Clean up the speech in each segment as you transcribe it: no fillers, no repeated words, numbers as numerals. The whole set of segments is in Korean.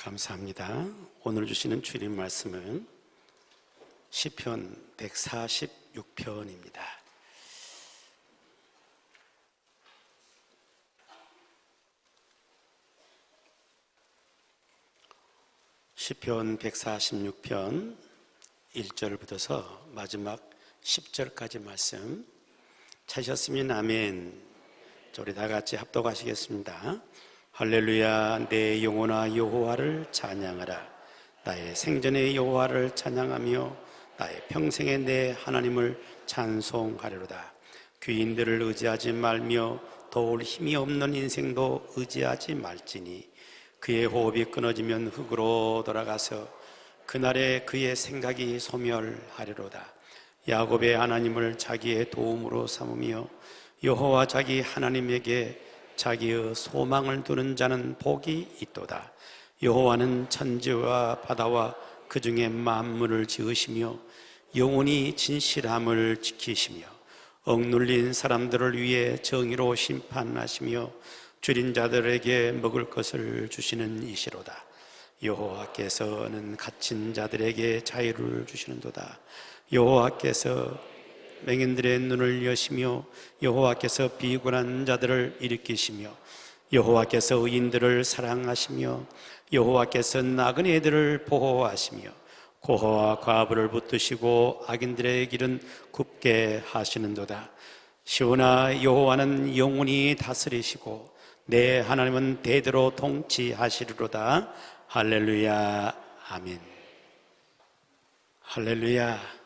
감사합니다. 오늘 주시는 주님 말씀은 시편 146편입니다. 시편 146편 1절부터서 마지막 10절까지 말씀 찾으셨으면 아멘. 우리 다 같이 합독하시겠습니다. 할렐루야. 내 영혼아 여호와를 찬양하라. 나의 생전에 여호와를 찬양하며 나의 평생에 내 하나님을 찬송하리로다. 귀인들을 의지하지 말며 도울 힘이 없는 인생도 의지하지 말지니 그의 호흡이 끊어지면 흙으로 돌아가서 그날에 그의 생각이 소멸하리로다. 야곱의 하나님을 자기의 도움으로 삼으며 여호와 자기 하나님에게 자기의 소망을 두는 자는 복이 있도다. 여호와는 천지와 바다와 그 중에 만물을 지으시며 영원히 진실함을 지키시며 억눌린 사람들을 위해 정의로 심판하시며 줄인 자들에게 먹을 것을 주시는 이시로다. 여호와께서는 갇힌 자들에게 자유를 주시는도다. 여호와께서 맹인들의 눈을 여시며 여호와께서 비굴한 자들을 일으키시며 여호와께서 의인들을 사랑하시며 여호와께서 나그네들을 보호하시며 고아와 과부를 붙드시고 악인들의 길은 굽게 하시는도다. 시온아 여호와는 영원히 다스리시고 내 하나님은 대대로 통치하시리로다. 할렐루야. 아멘. 할렐루야.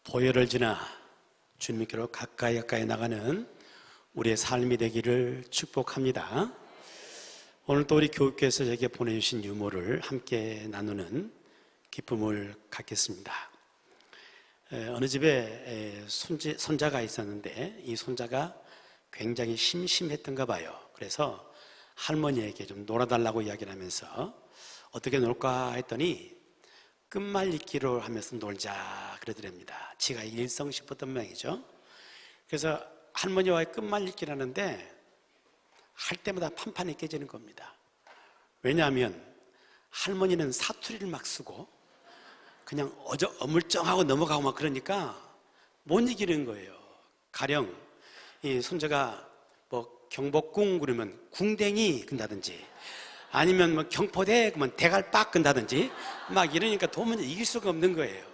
보혈을 지나 주님께로 가까이 나가는 우리의 삶이 되기를 축복합니다. 오늘 또 우리 교육께서 제게 보내주신 유모를 함께 나누는 기쁨을 갖겠습니다. 어느 집에 손자가 있었는데 이 손자가 굉장히 심심했던가 봐요. 그래서 할머니에게 좀 놀아달라고 이야기를 하면서 어떻게 놀까 했더니 끝말잇기로 하면서 놀자 그러더랍니다. 지가 일성 싶었던 모양이죠. 그래서 할머니와의 끝말잇기를 하는데 할 때마다 판판이 깨지는 겁니다. 왜냐하면 할머니는 사투리를 막 쓰고 그냥 어물쩡하고 넘어가고 막 그러니까 못 이기는 거예요. 가령 이 손자가 뭐 경복궁 그러면 궁뎅이 근다든지 아니면 뭐 경포대 그러면 대갈빡 근다든지 막 이러니까 도무지 이길 수가 없는 거예요.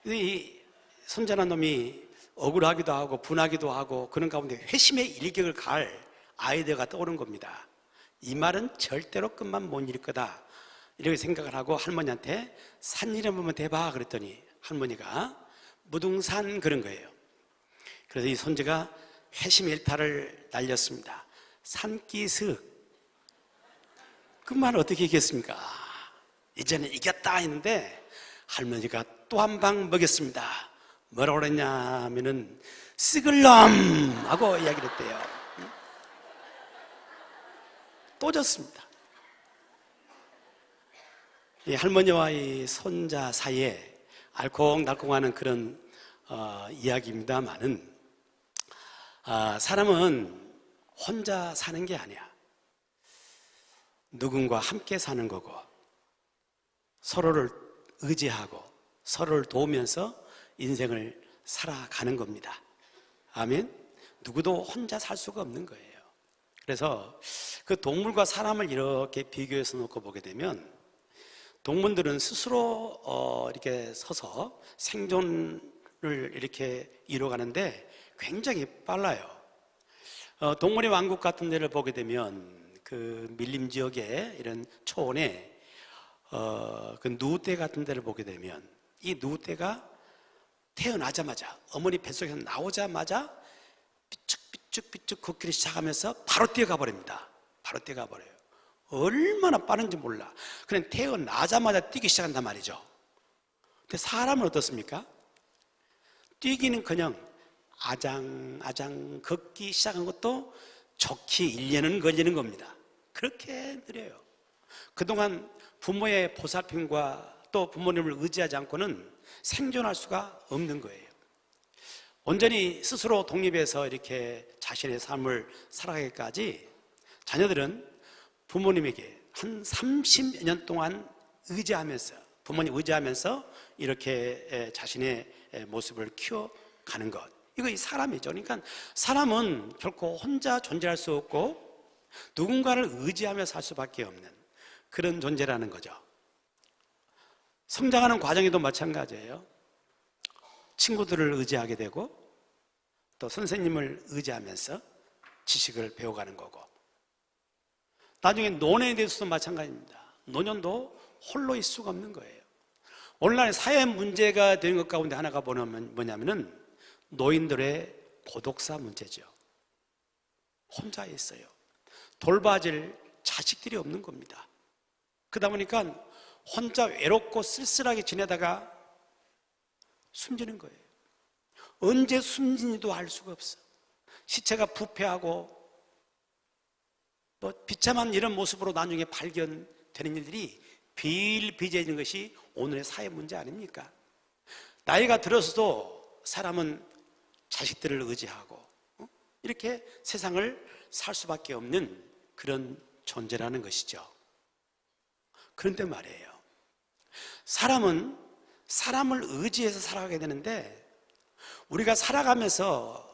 이 손자란 놈이 억울하기도 하고 분하기도 하고 그런 가운데 회심의 일격을 가할 아이디어가 떠오른 겁니다. 이 말은 절대로 끝만 못 이길 거다 이렇게 생각을 하고 할머니한테 산 이름 한번 대봐 그랬더니 할머니가 무등산 그런 거예요. 그래서 이 손자가 회심의 일타를 날렸습니다. 산기슭. 그 말을 어떻게 이겼습니까? 이제는 이겼다 했는데 할머니가 또 한 방 먹였습니다. 뭐라고 그랬냐면은 쓱을 놈 하고 이야기를 했대요. 또 졌습니다. 이 할머니와 이 손자 사이에 알콩달콩하는 그런 이야기입니다만은 사람은 혼자 사는 게 아니야. 누군가 함께 사는 거고 서로를 의지하고 서로를 도우면서 인생을 살아가는 겁니다. 아멘. 누구도 혼자 살 수가 없는 거예요. 그래서 그 동물과 사람을 이렇게 비교해서 놓고 보게 되면 동물들은 스스로 이렇게 서서 생존을 이렇게 이루어가는데 굉장히 빨라요. 동물의 왕국 같은 데를 보게 되면 그 밀림 지역에 이런 초원에 그 누우떼 같은 데를 보게 되면 이 누우떼가 태어나자마자 어머니 뱃속에서 나오자마자 삐쭉삐쭉 걷기를 시작하면서 바로 뛰어가 버립니다. 바로 뛰어가 버려요. 얼마나 빠른지 몰라. 그냥 태어나자마자 뛰기 시작한단 말이죠. 근데 사람은 어떻습니까? 뛰기는 그냥 아장아장 걷기 시작한 것도 좋게 1년은 걸리는 겁니다. 그렇게 느려요. 그동안 부모의 보살핌과 또 부모님을 의지하지 않고는 생존할 수가 없는 거예요. 온전히 스스로 독립해서 이렇게 자신의 삶을 살아가기까지 자녀들은 부모님에게 한 30여 년 동안 의지하면서, 부모님 의지하면서 이렇게 자신의 모습을 키워가는 것, 이거 이 사람이죠. 그러니까 사람은 결코 혼자 존재할 수 없고 누군가를 의지하며 살 수밖에 없는 그런 존재라는 거죠. 성장하는 과정에도 마찬가지예요. 친구들을 의지하게 되고 또 선생님을 의지하면서 지식을 배워가는 거고, 나중에 노년에 대해서도 마찬가지입니다. 노년도 홀로 있을 수가 없는 거예요. 오늘날 사회 문제가 되는 것 가운데 하나가 뭐냐면은 노인들의 고독사 문제죠. 혼자 있어요. 돌봐줄 자식들이 없는 겁니다. 그러다 보니까 혼자 외롭고 쓸쓸하게 지내다가 숨지는 거예요. 언제 숨진지도 알 수가 없어. 시체가 부패하고 비참한 이런 모습으로 나중에 발견되는 일들이 비일비재해진 것이 오늘의 사회 문제 아닙니까? 나이가 들어서도 사람은 자식들을 의지하고 이렇게 세상을 살 수밖에 없는 그런 존재라는 것이죠. 그런데 말이에요, 사람은 사람을 의지해서 살아가게 되는데, 우리가 살아가면서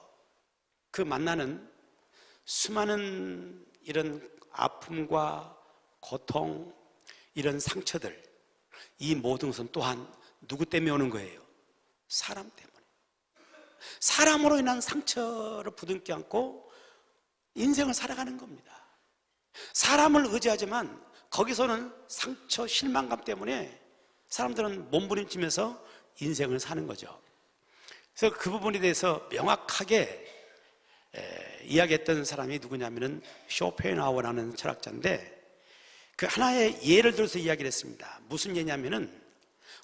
그 만나는 수많은 이런 아픔과 고통, 이런 상처들, 이 모든 것은 또한 누구 때문에 오는 거예요? 사람 때문에. 사람으로 인한 상처를 부둥켜 안고 인생을 살아가는 겁니다. 사람을 의지하지만 거기서는 상처, 실망감 때문에 사람들은 몸부림치면서 인생을 사는 거죠. 그래서 그 부분에 대해서 명확하게 이야기했던 사람이 누구냐면은 쇼펜하우어라는 철학자인데, 그 하나의 예를 들어서 이야기를 했습니다. 무슨 예냐면은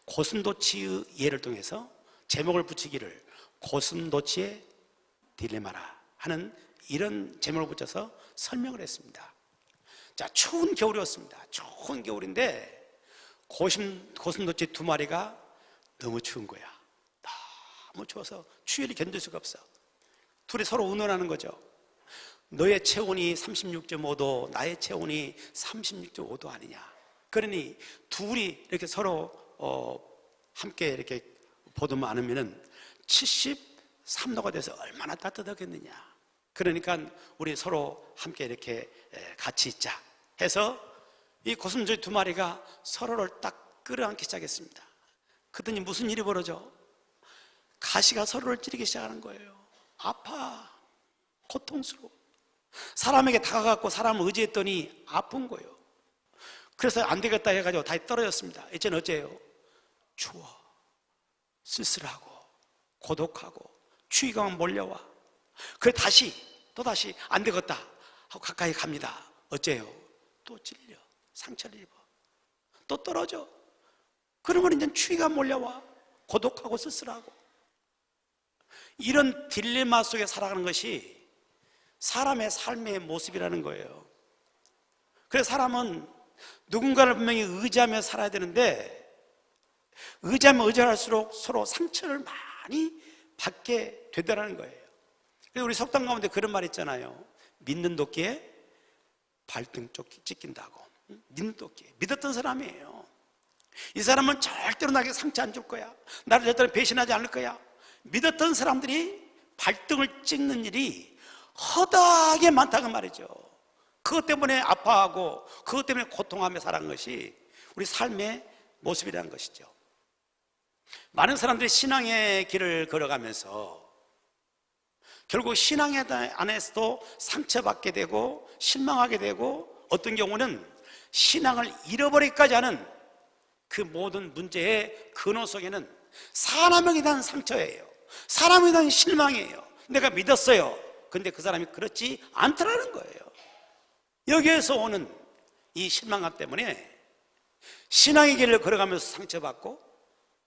고슴도치의 예를 통해서 제목을 붙이기를 고슴도치의 딜레마라 하는 이런 제목을 붙여서 설명을 했습니다. 자, 추운 겨울이었습니다. 추운 겨울인데 고슴도치 두 마리가 너무 추운 거야. 너무 추워서 추위를 견딜 수가 없어. 둘이 서로 의논하는 거죠. 너의 체온이 36.5도, 나의 체온이 36.5도 아니냐. 그러니 둘이 이렇게 서로 함께 이렇게 보듬어 안으면은 73도가 돼서 얼마나 따뜻하겠느냐. 그러니까 우리 서로 함께 이렇게 같이 있자 해서 이 고슴도치 두 마리가 서로를 딱 끌어안기 시작했습니다. 그랬더니 무슨 일이 벌어져? 가시가 서로를 찌르기 시작하는 거예요. 아파, 고통스러워. 사람에게 다가갔고 사람을 의지했더니 아픈 거예요. 그래서 안 되겠다 해가지고 다시 떨어졌습니다. 이제는 어째요? 추워, 쓸쓸하고 고독하고 추위가 몰려와. 그래 또다시 안 되겠다 하고 가까이 갑니다. 어째요? 또 찔려, 상처를 입어, 또 떨어져. 그러면 이제 추위가 몰려와. 고독하고 쓸쓸하고. 이런 딜레마 속에 살아가는 것이 사람의 삶의 모습이라는 거예요. 그래서 사람은 누군가를 분명히 의지하며 살아야 되는데, 의지하면 의지할수록 서로 상처를 많이 받게 되더라는 거예요. 그래서 우리 속담 가운데 그런 말 있잖아요. 믿는 도끼에 발등 찢긴다고. 믿는 도끼에. 믿었던 사람이에요. 이 사람은 절대로 나에게 상처 안 줄 거야. 나를 절대로 배신하지 않을 거야. 믿었던 사람들이 발등을 찍는 일이 허다하게 많다고 말이죠. 그것 때문에 아파하고 그것 때문에 고통하며 살아간 것이 우리 삶의 모습이라는 것이죠. 많은 사람들이 신앙의 길을 걸어가면서 결국 신앙의 안에서도 상처받게 되고 실망하게 되고, 어떤 경우는 신앙을 잃어버리기까지 하는 그 모든 문제의 근원 속에는 사람에 대한 상처예요. 사람에 대한 실망이에요. 내가 믿었어요. 근데 그 사람이 그렇지 않더라는 거예요. 여기에서 오는 이 실망감 때문에 신앙의 길을 걸어가면서 상처받고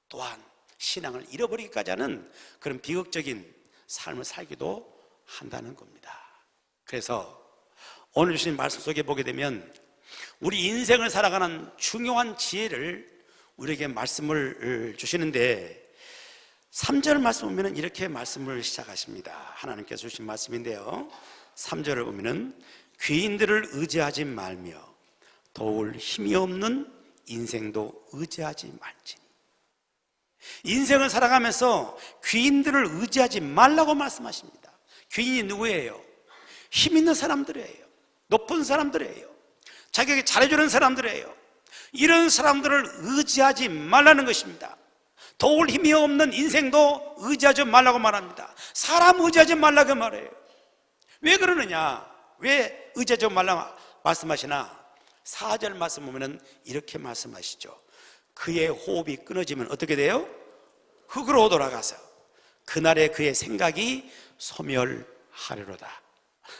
또한 신앙을 잃어버리기까지 하는 그런 비극적인 삶을 살기도 한다는 겁니다. 그래서 오늘 주신 말씀 속에 보게 되면 우리 인생을 살아가는 중요한 지혜를 우리에게 말씀을 주시는데, 3절 말씀 보면 이렇게 말씀을 시작하십니다. 하나님께서 주신 말씀인데요, 3절을 보면 귀인들을 의지하지 말며 도울 힘이 없는 인생도 의지하지 말지니. 인생을 살아가면서 귀인들을 의지하지 말라고 말씀하십니다. 귀인이 누구예요? 힘 있는 사람들이에요. 높은 사람들이에요. 자기에게 잘해주는 사람들이에요. 이런 사람들을 의지하지 말라는 것입니다. 도울 힘이 없는 인생도 의지하지 말라고 말합니다. 사람 의지하지 말라고 말해요. 왜 그러느냐? 왜 의지하지 말라고 말씀하시나? 4절 말씀 보면 이렇게 말씀하시죠. 그의 호흡이 끊어지면 어떻게 돼요? 흙으로 돌아가서 그날에 그의 생각이 소멸하리로다.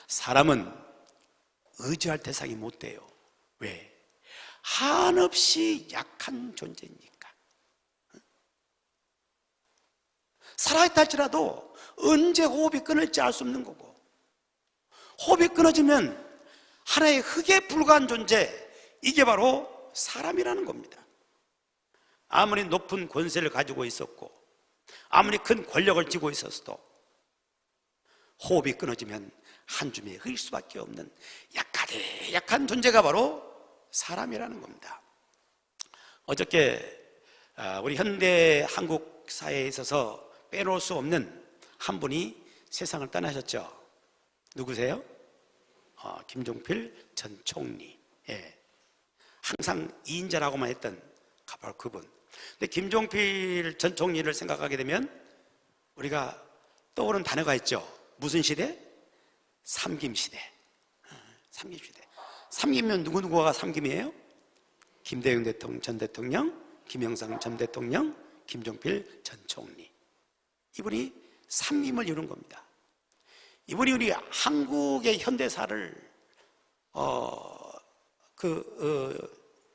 사람은 의지할 대상이 못 돼요. 왜? 한없이 약한 존재니까. 살아있다 할지라도 언제 호흡이 끊을지 알 수 없는 거고, 호흡이 끊어지면 하나의 흙에 불과한 존재, 이게 바로 사람이라는 겁니다. 아무리 높은 권세를 가지고 있었고 아무리 큰 권력을 쥐고 있었어도 호흡이 끊어지면 한 줌의 흙일 수밖에 없는 약한 존재가 바로 사람이라는 겁니다. 어저께 우리 현대 한국 사회에 있어서 빼놓을 수 없는 한 분이 세상을 떠나셨죠. 누구세요? 김종필 전 총리. 예. 항상 2인자라고만 했던 바로 그분. 근데 김종필 전 총리를 생각하게 되면 우리가 떠오르는 단어가 있죠. 무슨 시대? 삼김시대. 삼김시대. 삼김면 누구누구가 삼김이에요? 김대중 대통령, 전 대통령, 김영삼 전 대통령, 김종필 전 총리. 이분이 삼김을 이룬 겁니다. 이분이 우리 한국의 현대사를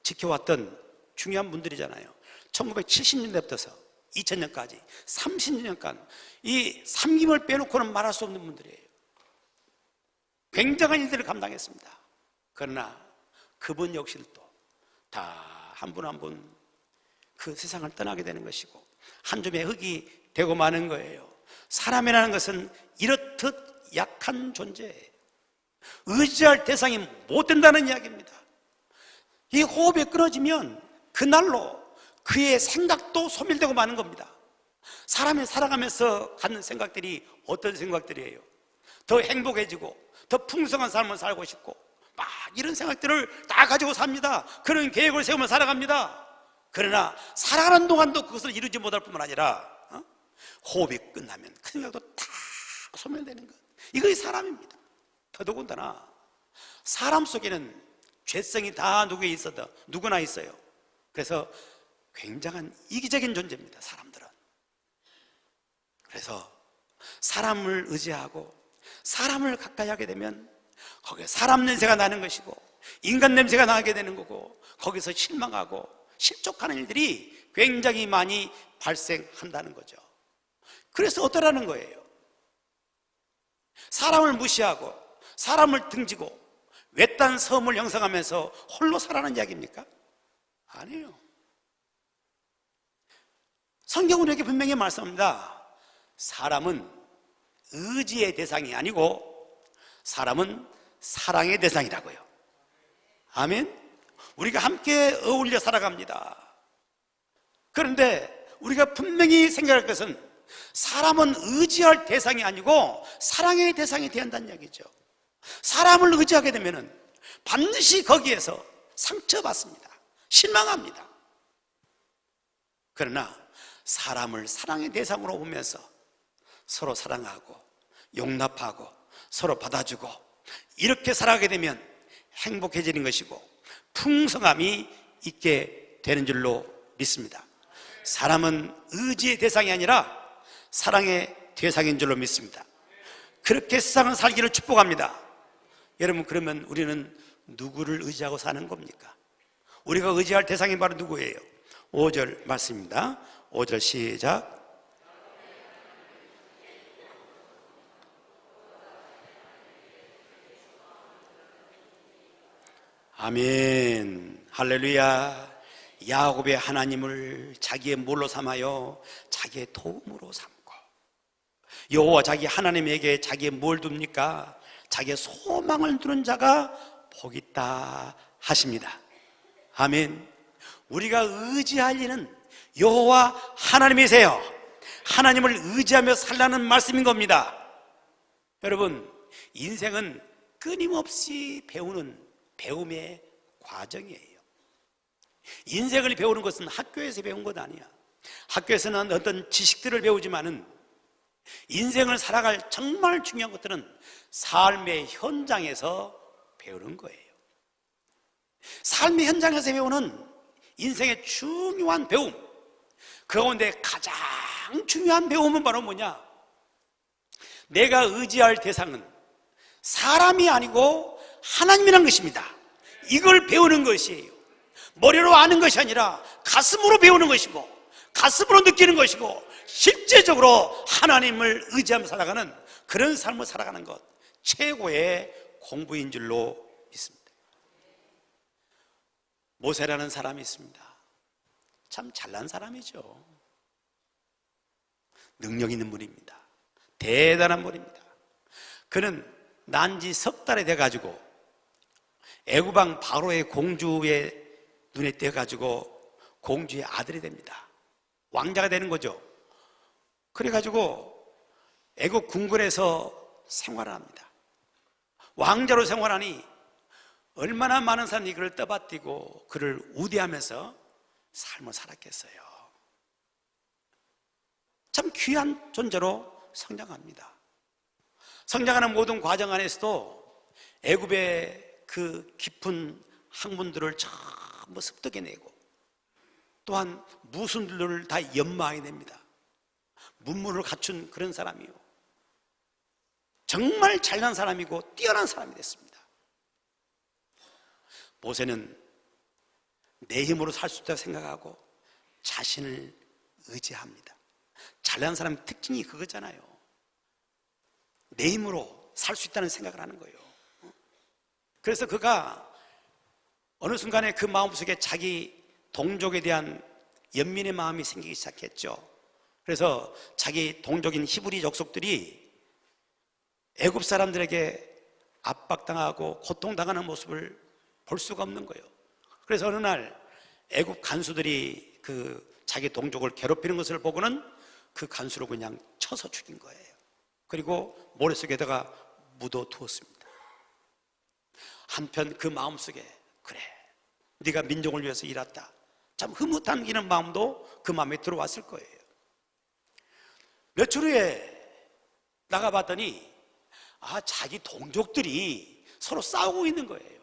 지켜왔던 중요한 분들이잖아요. 1970년대부터 2000년까지 30년간 이 삼김을 빼놓고는 말할 수 없는 분들이에요. 굉장한 일들을 감당했습니다. 그러나 그분 역시도 다 한 분 한 분 그 세상을 떠나게 되는 것이고 한 줌의 흙이 되고 마는 거예요. 사람이라는 것은 이렇듯 약한 존재예요. 의지할 대상이 못 된다는 이야기입니다. 이 호흡이 끊어지면 그날로 그의 생각도 소멸되고 마는 겁니다. 사람이 살아가면서 갖는 생각들이 어떤 생각들이에요? 더 행복해지고 더 풍성한 삶을 살고 싶고 막 이런 생각들을 다 가지고 삽니다. 그런 계획을 세우며 살아갑니다. 그러나 살아가는 동안도 그것을 이루지 못할 뿐만 아니라 호흡이 끝나면 그 생각도 다 소멸되는 것, 이것이 사람입니다. 더더군다나 사람 속에는 죄성이 다 누구나 있어요. 그래서 굉장한 이기적인 존재입니다. 사람들은. 그래서 사람을 의지하고 사람을 가까이 하게 되면 거기에 사람 냄새가 나는 것이고 인간 냄새가 나게 되는 거고 거기서 실망하고 실족하는 일들이 굉장히 많이 발생한다는 거죠. 그래서 어떠라는 거예요? 사람을 무시하고 사람을 등지고 외딴 섬을 형성하면서 홀로 살아는 이야기입니까? 아니에요. 성경은 이렇게 분명히 말씀합니다. 사람은 의지의 대상이 아니고 사람은 사랑의 대상이라고요. 아멘. 우리가 함께 어울려 살아갑니다. 그런데 우리가 분명히 생각할 것은 사람은 의지할 대상이 아니고 사랑의 대상이 되어야 한다는 이야기죠. 사람을 의지하게 되면 반드시 거기에서 상처받습니다. 실망합니다. 그러나 사람을 사랑의 대상으로 보면서 서로 사랑하고 용납하고 서로 받아주고 이렇게 살아가게 되면 행복해지는 것이고 풍성함이 있게 되는 줄로 믿습니다. 사람은 의지의 대상이 아니라 사랑의 대상인 줄로 믿습니다. 그렇게 세상을 살기를 축복합니다. 여러분, 그러면 우리는 누구를 의지하고 사는 겁니까? 우리가 의지할 대상이 바로 누구예요? 5절 말씀입니다. 5절 시작. 아멘. 할렐루야. 야곱의 하나님을 자기의 뭘로 삼아요? 자기의 도움으로 삼고, 여호와 자기 하나님에게 자기의 뭘 둡니까? 자기의 소망을 두는 자가 복 있다 하십니다. 아멘. 우리가 의지할 이는 여호와 하나님이세요. 하나님을 의지하며 살라는 말씀인 겁니다. 여러분, 인생은 끊임없이 배우는 배움의 과정이에요. 인생을 배우는 것은 학교에서 배운 것 아니야. 학교에서는 어떤 지식들을 배우지만은 인생을 살아갈 정말 중요한 것들은 삶의 현장에서 배우는 거예요. 삶의 현장에서 배우는 인생의 중요한 배움, 그 가운데 가장 중요한 배움은 바로 뭐냐? 내가 의지할 대상은 사람이 아니고 하나님이라는 것입니다. 이걸 배우는 것이에요. 머리로 아는 것이 아니라 가슴으로 배우는 것이고, 가슴으로 느끼는 것이고, 실제적으로 하나님을 의지하며 살아가는 그런 삶을 살아가는 것, 최고의 공부인 줄로 믿습니다. 모세라는 사람이 있습니다. 참 잘난 사람이죠. 능력 있는 분입니다. 대단한 분입니다. 그는 난지 석 달이 돼가지고 애굽왕 바로의 공주의 눈에 띄어가지고 공주의 아들이 됩니다. 왕자가 되는 거죠. 그래가지고 애굽 궁궐에서 생활을 합니다. 왕자로 생활하니 얼마나 많은 사람이 그를 떠받들고 그를 우대하면서 삶을 살았겠어요. 참 귀한 존재로 성장합니다. 성장하는 모든 과정 안에서도 애굽의 그 깊은 학문들을 전부 습득해내고, 또한 무술들을 다 연마해냅니다. 문물을 갖춘 그런 사람이요, 정말 잘난 사람이고 뛰어난 사람이 됐습니다. 모세는 내 힘으로 살 수 있다고 생각하고 자신을 의지합니다. 잘난 사람의 특징이 그거잖아요. 내 힘으로 살 수 있다는 생각을 하는 거예요. 그래서 그가 어느 순간에 그 마음속에 자기 동족에 대한 연민의 마음이 생기기 시작했죠. 그래서 자기 동족인 히브리 족속들이 애굽 사람들에게 압박당하고 고통당하는 모습을 볼 수가 없는 거예요. 그래서 어느 날 애굽 간수들이 그 자기 동족을 괴롭히는 것을 보고는 그 간수를 그냥 쳐서 죽인 거예요. 그리고 모래속에다가 묻어두었습니다. 한편 그 마음속에, 그래, 네가 민족을 위해서 일했다, 참 흐뭇한 이런 마음도 그 마음에 들어왔을 거예요. 며칠 후에 나가봤더니 자기 동족들이 서로 싸우고 있는 거예요.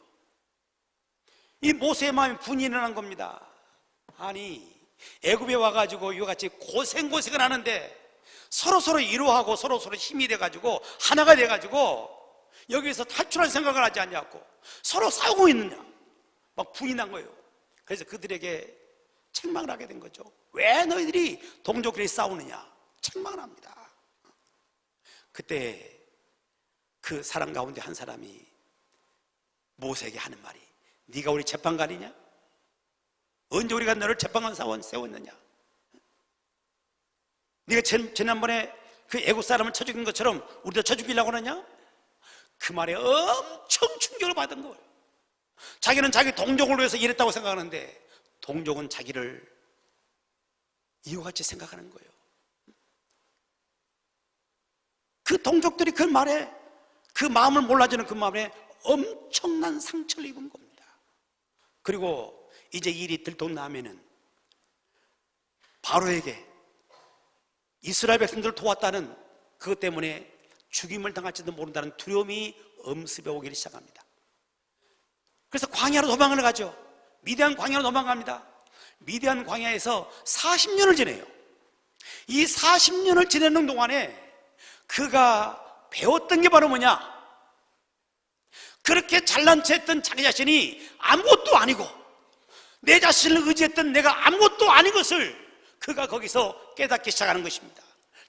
이 모세의 마음이 분이 일어난 겁니다. 아니, 애굽에 와가지고 이같이 고생을 하는데 서로 위로하고 서로 힘이 돼가지고 하나가 돼가지고 여기에서 탈출할 생각을 하지 않냐고 서로 싸우고 있느냐, 막 분이 난 거예요. 그래서 그들에게 책망을 하게 된 거죠. 왜 너희들이 동족끼리 싸우느냐, 책망을 합니다. 그때 그 사람 가운데 한 사람이 모세에게 하는 말이, 네가 우리 재판관이냐? 언제 우리가 너를 재판관 사원 세웠느냐? 네가 지난번에 그 애국 사람을 쳐 죽인 것처럼 우리도 쳐 죽이려고 하느냐? 그 말에 엄청 충격을 받은 거예요. 자기는 자기 동족을 위해서 일했다고 생각하는데 동족은 자기를 이와같이 생각하는 거예요. 그 동족들이 그 말에, 그 마음을 몰라주는 그 마음에 엄청난 상처를 입은 겁니다. 그리고 이제 일이 들통나면은 바로에게 이스라엘 백성들을 도왔다는 그것 때문에 죽임을 당할지도 모른다는 두려움이 엄습해 오기 시작합니다. 그래서 광야로 도망을 가죠. 미디안 광야로 도망갑니다. 미디안 광야에서 40년을 지내요. 이 40년을 지내는 동안에 그가 배웠던 게 바로 뭐냐? 그렇게 잘난 체 했던 자기 자신이 아무것도 아니고, 내 자신을 의지했던 내가 아무것도 아닌 것을 그가 거기서 깨닫기 시작하는 것입니다.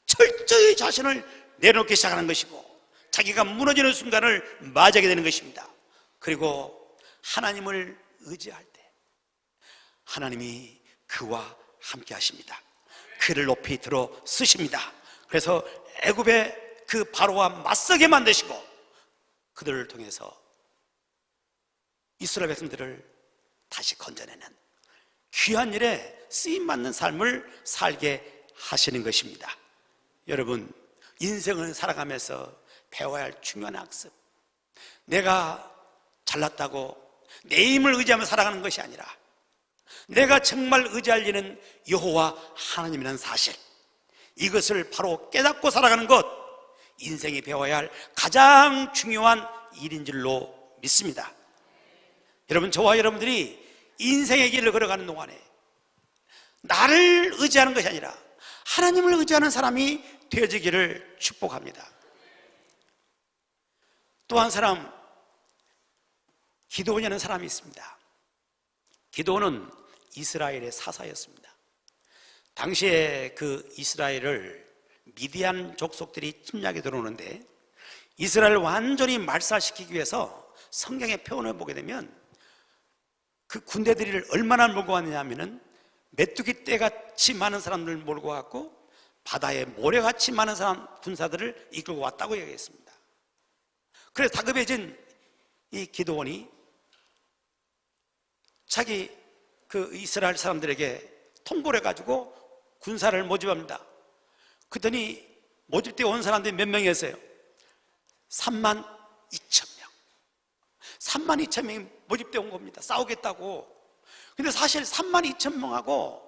철저히 자신을 내려놓기 시작하는 것이고, 자기가 무너지는 순간을 맞이하게 되는 것입니다. 그리고 하나님을 의지할 때 하나님이 그와 함께 하십니다. 그를 높이 들어 쓰십니다. 그래서 애굽의 그 바로와 맞서게 만드시고 그들을 통해서 이스라엘 백성들을 다시 건져내는 귀한 일에 쓰임받는 삶을 살게 하시는 것입니다. 여러분, 인생을 살아가면서 배워야 할 중요한 학습, 내가 잘났다고 내 힘을 의지하며 살아가는 것이 아니라 내가 정말 의지할 일은 여호와 하나님이라는 사실, 이것을 바로 깨닫고 살아가는 것, 인생이 배워야 할 가장 중요한 일인 줄로 믿습니다. 여러분, 저와 여러분들이 인생의 길을 걸어가는 동안에 나를 의지하는 것이 아니라 하나님을 의지하는 사람이 되어지기를 축복합니다. 또 한 사람, 기드온이라는 사람이 있습니다. 기드온은 이스라엘의 사사였습니다. 당시에 그 이스라엘을 미디안 족속들이 침략에 들어오는데 이스라엘을 완전히 말살시키기 위해서 성경의 표현을 보게 되면 그 군대들을 얼마나 몰고 왔느냐 하면은 메뚜기 떼같이 많은 사람들을 몰고 왔고 바다에 모래같이 많은 사람, 군사들을 이끌고 왔다고 얘기했습니다. 그래서 다급해진 이 기드온이 자기 그 이스라엘 사람들에게 통보를 해가지고 군사를 모집합니다. 그랬더니 모집대 온 사람들이 몇 명이었어요? 3만 2천 명. 3만 2천 명이 모집대 온 겁니다. 싸우겠다고. 근데 사실 3만 2천 명하고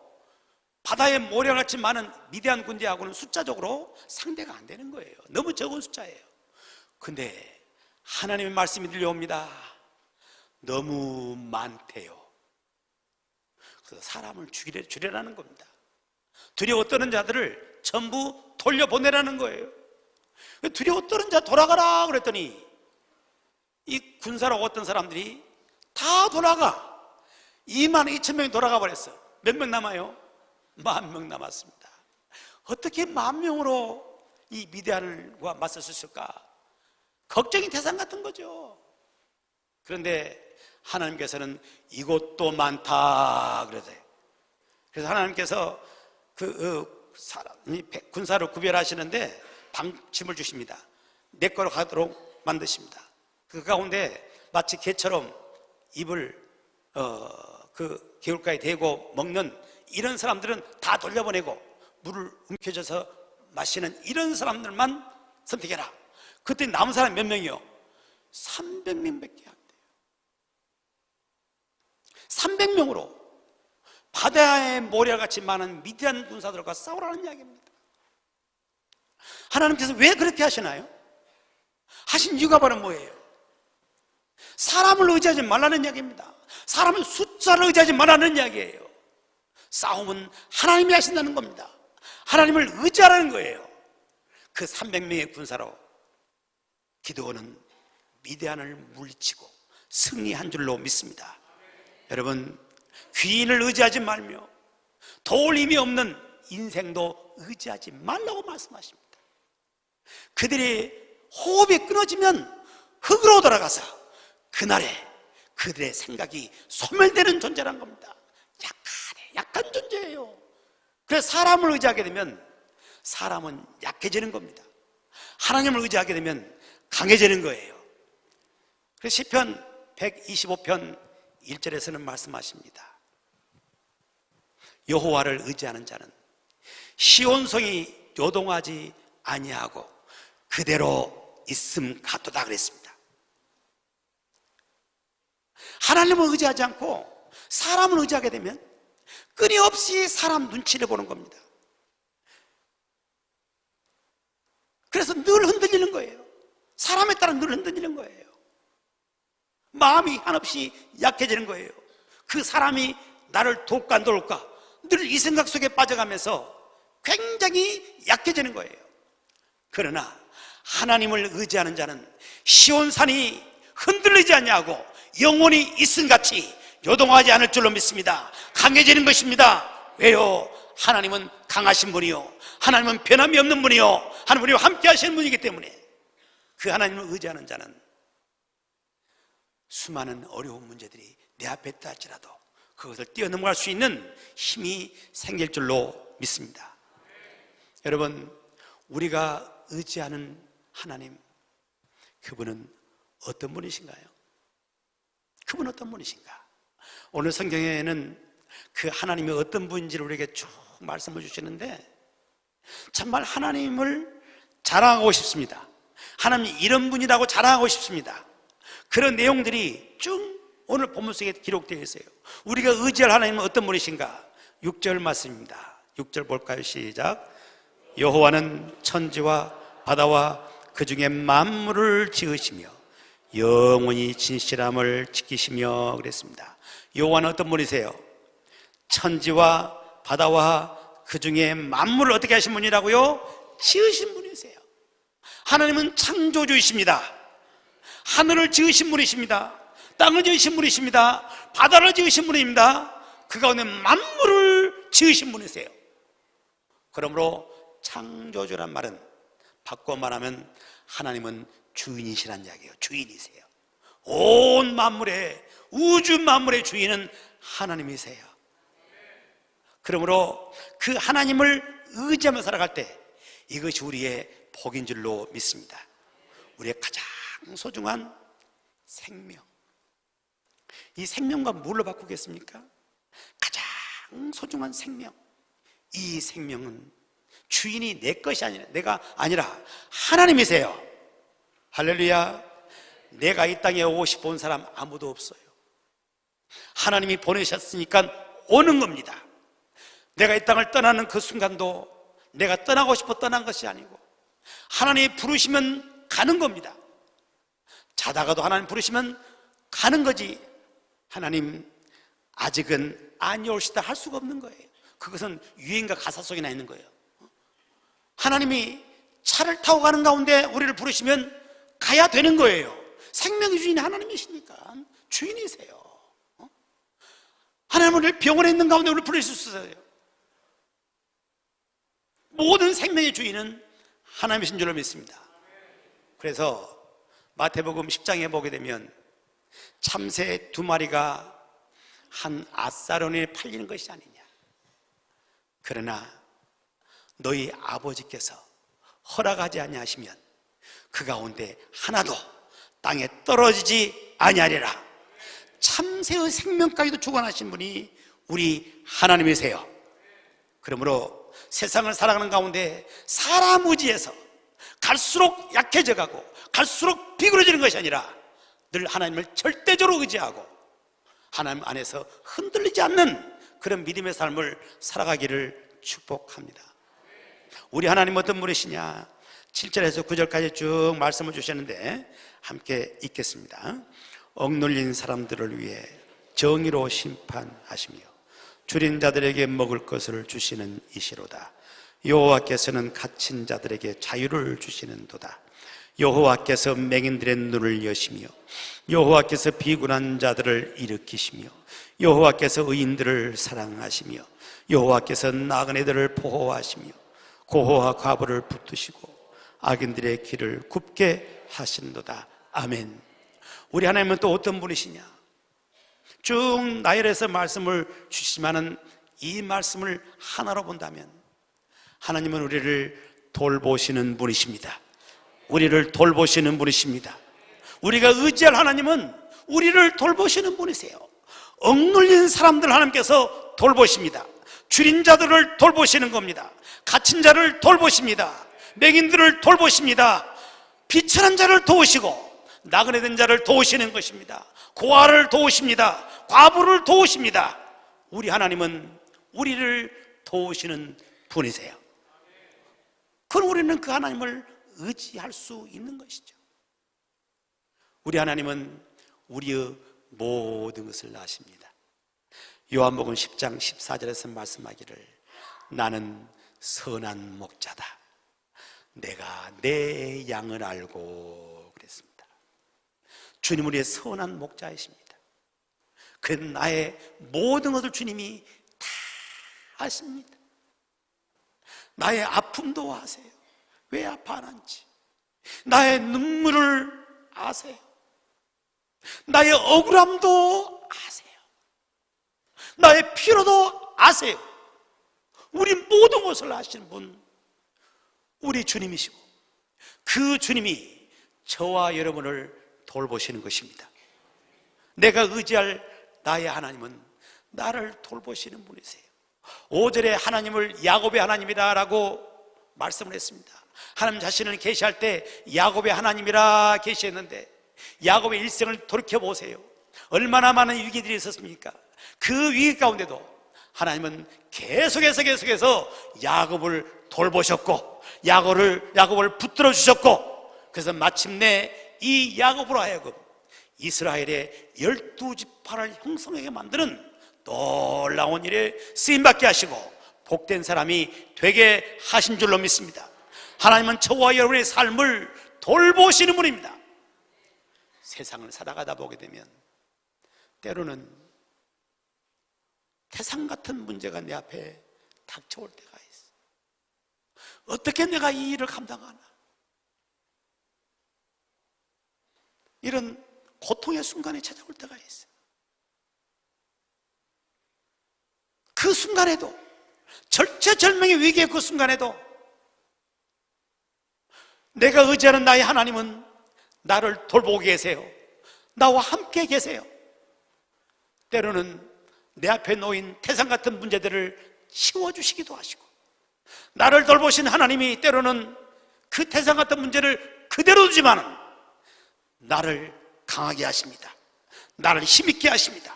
바다에 모래같이 많은 미디안 군대하고는 숫자적으로 상대가 안 되는 거예요. 너무 적은 숫자예요. 근데 하나님의 말씀이 들려옵니다. 너무 많대요. 그래서 사람을 죽이려는 겁니다. 두려워 떠는 자들을 전부 돌려보내라는 거예요. 두려워 떠는 자 돌아가라 그랬더니 이 군사로 어떤 사람들이 다 돌아가. 2만 2천 명이 돌아가 버렸어요. 몇 명 남아요? 10,000명 남았습니다. 어떻게 10,000명으로 이 미디안과 맞설 수 있을까? 걱정이 태산 같은 거죠. 그런데 하나님께서는 이것도 많다 그러세요. 그래서 하나님께서 군사를 구별하시는데 방침을 주십니다. 내 거로 가도록 만드십니다. 그 가운데 마치 개처럼 입을 그 개울가에 대고 먹는 이런 사람들은 다 돌려보내고 물을 움켜줘서 마시는 이런 사람들만 선택해라. 그때 남은 사람이 몇 명이요? 300명밖에 안 돼요. 300명으로 바다에 모래같이 많은 미디안 군사들과 싸우라는 이야기입니다. 하나님께서 왜 그렇게 하시나요? 하신 이유가 바로 뭐예요? 사람을 의지하지 말라는 이야기입니다. 사람은 숫자를 의지하지 말라는 이야기예요. 싸움은 하나님이 하신다는 겁니다. 하나님을 의지하라는 거예요. 그 300명의 군사로 기드온은 미디안을 물리치고 승리한 줄로 믿습니다. 여러분, 귀인을 의지하지 말며 도울 힘이 없는 인생도 의지하지 말라고 말씀하십니다. 그들의 호흡이 끊어지면 흙으로 돌아가서 그날에 그들의 생각이 소멸되는 존재란 겁니다. 약한 존재예요. 그래서 사람을 의지하게 되면 사람은 약해지는 겁니다. 하나님을 의지하게 되면 강해지는 거예요. 그래서 시편 125편 1절에서는 말씀하십니다. 여호와를 의지하는 자는 시온성이 요동하지 아니하고 그대로 있음 같도다 그랬습니다. 하나님을 의지하지 않고 사람을 의지하게 되면 끊임없이 사람 눈치를 보는 겁니다. 그래서 늘 흔들리는 거예요. 사람에 따라 늘 흔들리는 거예요. 마음이 한없이 약해지는 거예요. 그 사람이 나를 돕까 안 도울까 늘 이 생각 속에 빠져가면서 굉장히 약해지는 거예요. 그러나 하나님을 의지하는 자는 시온산이 흔들리지 않냐고 영원히 있음같이 요동하지 않을 줄로 믿습니다. 강해지는 것입니다. 왜요? 하나님은 강하신 분이요, 하나님은 변함이 없는 분이요, 하나님과 함께 하시는 분이기 때문에 그 하나님을 의지하는 자는 수많은 어려운 문제들이 내 앞에 있다 할지라도 그것을 뛰어넘어갈 수 있는 힘이 생길 줄로 믿습니다. 여러분, 우리가 의지하는 하나님, 그분은 어떤 분이신가요? 그분은 어떤 분이신가? 오늘 성경에는 그 하나님이 어떤 분인지를 우리에게 쭉 말씀을 주시는데 정말 하나님을 자랑하고 싶습니다. 하나님 이런 분이라고 자랑하고 싶습니다. 그런 내용들이 쭉 오늘 본문 속에 기록되어 있어요. 우리가 의지할 하나님은 어떤 분이신가? 6절 말씀입니다. 6절 볼까요? 시작. 여호와는 천지와 바다와 그 중에 만물을 지으시며 영원히 진실함을 지키시며 그랬습니다. 여호와는 어떤 분이세요? 천지와 바다와 그 중에 만물을 어떻게 하신 분이라고요? 지으신 분이세요. 하나님은 창조주이십니다. 하늘을 지으신 분이십니다. 땅을 지으신 분이십니다. 바다를 지으신 분입니다. 그 가운데 만물을 지으신 분이세요. 그러므로 창조주란 말은 바꿔 말하면 하나님은 주인이시란 이야기예요. 주인이세요. 온 만물의, 우주 만물의 주인은 하나님이세요. 그러므로 그 하나님을 의지하며 살아갈 때 이것이 우리의 복인 줄로 믿습니다. 우리의 가장 소중한 생명, 이 생명과 뭘로 바꾸겠습니까? 가장 소중한 생명, 이 생명은 주인이 내 것이 아니라, 내가 아니라 하나님이세요. 할렐루야. 내가 이 땅에 오고 싶어 온 사람 아무도 없어요. 하나님이 보내셨으니까 오는 겁니다. 내가 이 땅을 떠나는 그 순간도 내가 떠나고 싶어 떠난 것이 아니고 하나님이 부르시면 가는 겁니다. 자다가도 하나님 부르시면 가는 거지, 하나님 아직은 아니올시다 할 수가 없는 거예요. 그것은 유행가 가사 속에 나 있는 거예요. 하나님이 차를 타고 가는 가운데 우리를 부르시면 가야 되는 거예요. 생명의 주인이 하나님이시니까 주인이세요. 하나님은 우리를 병원에 있는 가운데 우리를 부르실 수 있어요. 모든 생명의 주인은 하나님이신 줄로 믿습니다. 그래서 마태복음 10장에 보게 되면 참새 2마리가 한 앗사론에 팔리는 것이 아니냐. 그러나 너희 아버지께서 허락하지 아니하시면 그 가운데 하나도 땅에 떨어지지 아니하리라. 참새의 생명까지도 주관하신 분이 우리 하나님이세요. 그러므로 세상을 살아가는 가운데 사람 의지에서 갈수록 약해져 가고 갈수록 비굴해지는 것이 아니라 늘 하나님을 절대적으로 의지하고 하나님 안에서 흔들리지 않는 그런 믿음의 삶을 살아가기를 축복합니다. 우리 하나님 어떤 분이시냐? 7절에서 9절까지 쭉 말씀을 주셨는데 함께 읽겠습니다. 억눌린 사람들을 위해 정의로 심판하시며 줄인 자들에게 먹을 것을 주시는 이시로다. 여호와께서는 갇힌 자들에게 자유를 주시는도다. 여호와께서 맹인들의 눈을 여시며 여호와께서 비굴한 자들을 일으키시며 여호와께서 의인들을 사랑하시며 여호와께서 나그네들을 보호하시며 고호와 과부를 붙드시고 악인들의 길을 굽게 하신도다. 아멘. 우리 하나님은 또 어떤 분이시냐? 쭉 나열해서 말씀을 주시지만은 이 말씀을 하나로 본다면 하나님은 우리를 돌보시는 분이십니다. 우리를 돌보시는 분이십니다. 우리가 의지할 하나님은 우리를 돌보시는 분이세요. 억눌린 사람들 하나님께서 돌보십니다. 줄인 자들을 돌보시는 겁니다. 갇힌 자를 돌보십니다. 맹인들을 돌보십니다. 비천한 자를 도우시고 나그네 된 자를 도우시는 것입니다. 고아를 도우십니다. 과부를 도우십니다. 우리 하나님은 우리를 도우시는 분이세요. 그럼 우리는 그 하나님을 의지할 수 있는 것이죠. 우리 하나님은 우리의 모든 것을 아십니다. 요한복음 10장 14절에서 말씀하기를 나는 선한 목자다. 내가 내 양을 알고 그랬습니다. 주님 우리의 선한 목자이십니다. 그 나의 모든 것을 주님이 다 아십니다. 나의 아픔도 아세요. 왜 아파하는지. 나의 눈물을 아세요. 나의 억울함도 아세요. 나의 피로도 아세요. 우리 모든 것을 아시는 분 우리 주님이시고 그 주님이 저와 여러분을 돌보시는 것입니다. 내가 의지할 나의 하나님은 나를 돌보시는 분이세요. 5절에 하나님을 야곱의 하나님이라고 말씀을 했습니다. 하나님 자신을 계시할 때 야곱의 하나님이라 계시했는데, 야곱의 일생을 돌이켜보세요. 얼마나 많은 위기들이 있었습니까? 그 위기 가운데도 하나님은 계속해서 야곱을 돌보셨고 야곱을 붙들어 주셨고, 그래서 마침내 이 야곱으로 하여금 이스라엘의 12지파를 형성하게 만드는 놀라운 일에 쓰임받게 하시고 복된 사람이 되게 하신 줄로 믿습니다. 하나님은 저와 여러분의 삶을 돌보시는 분입니다. 세상을 살아가다 보게 되면 때로는 태산 같은 문제가 내 앞에 닥쳐올 때가 있어. 어떻게 내가 이 일을 감당하나? 이런 고통의 순간이 찾아올 때가 있어. 그 순간에도, 절체절명의 위기의 그 순간에도 내가 의지하는 나의 하나님은 나를 돌보고 계세요. 나와 함께 계세요. 때로는 내 앞에 놓인 태산 같은 문제들을 치워주시기도 하시고, 나를 돌보신 하나님이 때로는 그 태산 같은 문제를 그대로 두지만은 나를 강하게 하십니다. 나를 힘있게 하십니다.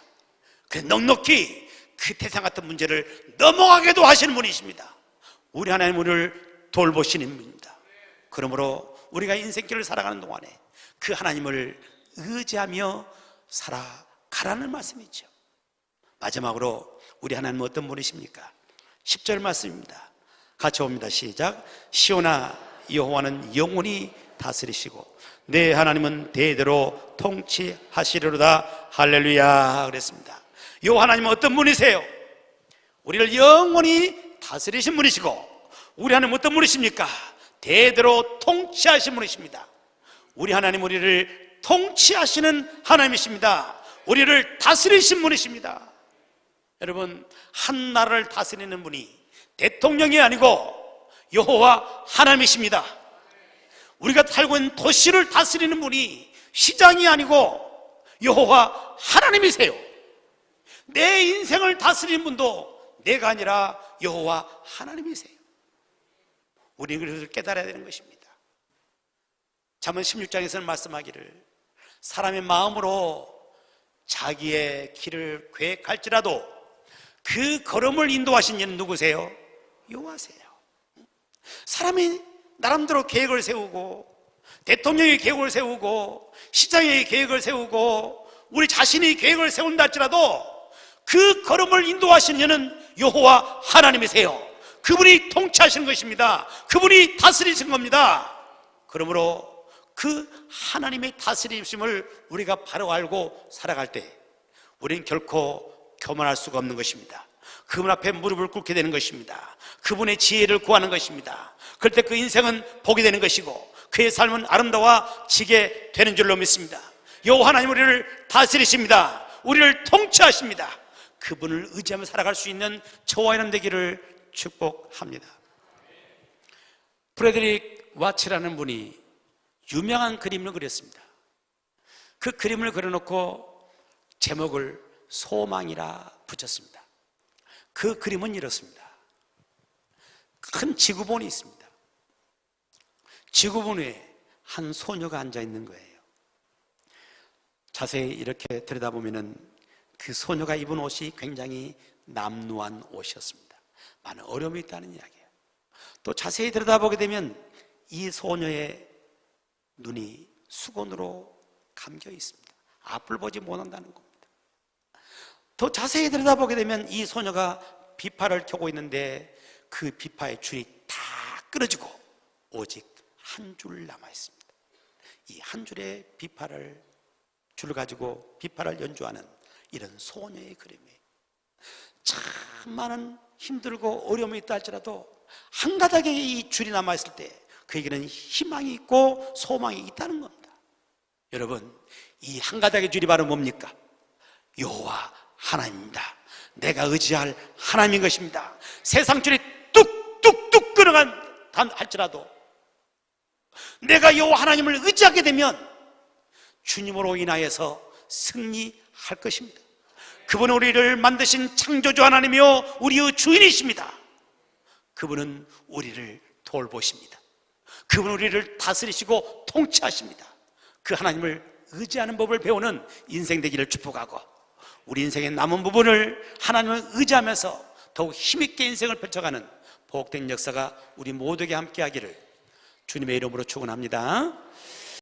그 넉넉히 그 태산 같은 문제를 넘어가게도 하시는 분이십니다. 우리 하나님 우리를 돌보시는 분입니다. 그러므로 우리가 인생길을 살아가는 동안에 그 하나님을 의지하며 살아가라는 말씀이죠. 마지막으로 우리 하나님은 어떤 분이십니까? 10절 말씀입니다. 같이 봅니다. 시작. 시온아, 여호와는 영원히 다스리시고 내 하나님은 대대로 통치하시리로다. 할렐루야. 그랬습니다. 여호와 하나님은 어떤 분이세요? 우리를 영원히 다스리신 분이시고, 우리 하나님은 어떤 분이십니까? 대대로 통치하신 분이십니다. 우리 하나님 우리를 통치하시는 하나님이십니다. 우리를 다스리신 분이십니다. 여러분, 한 나라를 다스리는 분이 대통령이 아니고 여호와 하나님이십니다. 우리가 살고 있는 도시를 다스리는 분이 시장이 아니고 여호와 하나님이세요. 내 인생을 다스리는 분도 내가 아니라 여호와 하나님이세요. 우리는 그것을 깨달아야 되는 것입니다. 잠언 16장에서는 말씀하기를, 사람의 마음으로 자기의 길을 계획할지라도 그 걸음을 인도하신 이는 누구세요? 여호와세요. 사람이 나름대로 계획을 세우고, 대통령이 계획을 세우고, 시장이 계획을 세우고, 우리 자신이 계획을 세운다 할지라도 그 걸음을 인도하신 이는 여호와 하나님이세요. 그분이 통치하시는 것입니다. 그분이 다스리신 겁니다. 그러므로 그 하나님의 다스리심을 우리가 바로 알고 살아갈 때 우리는 결코 교만할 수가 없는 것입니다. 그분 앞에 무릎을 꿇게 되는 것입니다. 그분의 지혜를 구하는 것입니다. 그럴 때 그 인생은 복이 되는 것이고 그의 삶은 아름다워지게 되는 줄로 믿습니다. 여호와 하나님 우리를 다스리십니다. 우리를 통치하십니다. 그분을 의지하며 살아갈 수 있는 저와 여러분 되기를 축복합니다. 프레드릭 와츠라는 분이 유명한 그림을 그렸습니다. 그 그림을 그려놓고 제목을 소망이라 붙였습니다. 그 그림은 이렇습니다. 큰 지구본이 있습니다. 지구본 위에 한 소녀가 앉아 있는 거예요. 자세히 이렇게 들여다보면 그 소녀가 입은 옷이 굉장히 남루한 옷이었습니다. 많은 어려움이 있다는 이야기예요. 또 자세히 들여다보게 되면 이 소녀의 눈이 수건으로 감겨 있습니다. 앞을 보지 못한다는 겁니다. 더 자세히 들여다보게 되면 이 소녀가 비파를 켜고 있는데 그 비파의 줄이 다 끊어지고 오직 한 줄 남아 있습니다. 이 한 줄의 줄을 가지고 비파를 연주하는 이런 소녀의 그림이에요. 참 많은 힘들고 어려움이 있다 할지라도 한 가닥의 이 줄이 남아있을 때 그에게는 희망이 있고 소망이 있다는 겁니다. 여러분, 이 한 가닥의 줄이 바로 뭡니까? 여호와 하나님입니다. 내가 의지할 하나님인 것입니다. 세상 줄이 뚝뚝뚝 끊어간 할지라도 내가 여호와 하나님을 의지하게 되면 주님으로 인하여서 승리할 것입니다. 그분은 우리를 만드신 창조주 하나님이요 우리의 주인이십니다. 그분은 우리를 돌보십니다. 그분은 우리를 다스리시고 통치하십니다. 그 하나님을 의지하는 법을 배우는 인생 되기를 축복하고, 우리 인생의 남은 부분을 하나님을 의지하면서 더욱 힘있게 인생을 펼쳐가는 복된 역사가 우리 모두에게 함께하기를 주님의 이름으로 축원합니다.